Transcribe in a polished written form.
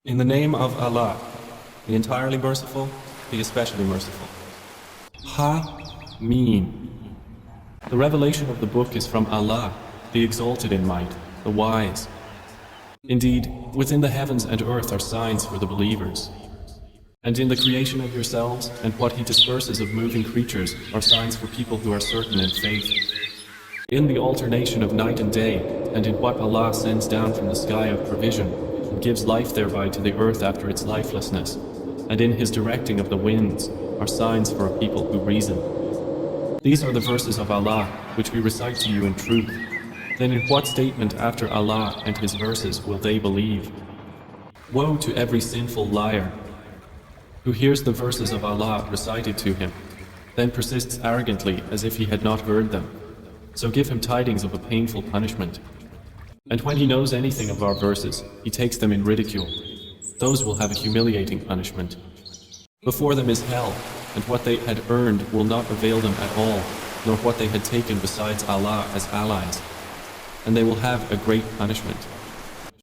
In the name of Allah, the entirely merciful, the especially merciful. Ha-Meen. The revelation of the book is from Allah, the exalted in might, the wise. Indeed, within the heavens and earth are signs for the believers. And in the creation of yourselves and what He disperses of moving creatures are signs for people who are certain in faith. In the alternation of night and day, and in what Allah sends down from the sky of provision, and gives life thereby to the earth after its lifelessness, and in His directing of the winds, are signs for a people who reason. These are the verses of Allah, which we recite to you in truth. Then in what statement after Allah and His verses will they believe? Woe to every sinful liar, who hears the verses of Allah recited to him, then persists arrogantly as if he had not heard them. So give him tidings of a painful punishment. And when he knows anything of our verses, he takes them in ridicule. Those will have a humiliating punishment. Before them is hell, and what they had earned will not avail them at all, nor what they had taken besides Allah as allies. And they will have a great punishment.